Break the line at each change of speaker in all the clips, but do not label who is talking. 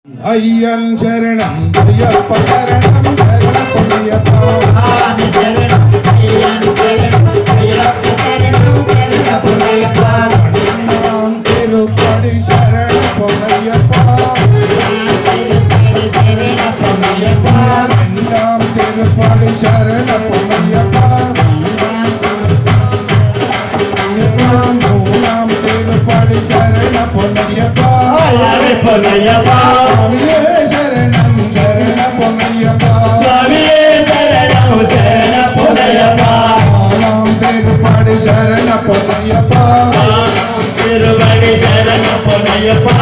ஐயன் சரணம் ஐயப்ப சரணம் சரண பொன்னையப்பா சரணம் ஐயன் சரணம் ஐயப்ப சரணம் சரண பொன்னையப்பா நாம் திருப்படி சரண பொன்னையப்பா நாம் திருப்படி சரண பொன்னையப்பா நாம் திருப்படி சரண பொன்னையப்பா பொன்னையப்பா சரணம் சரண பொன்னையப்பா சுவாமியே சரணம் சரண பொன்னையப்பா நாம் திருப்படி சரண பொன்னையப்பா திருப்படி சரண பொன்னையப்பா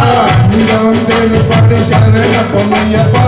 நாம் திருப்படி சரண பொன்னையப்பா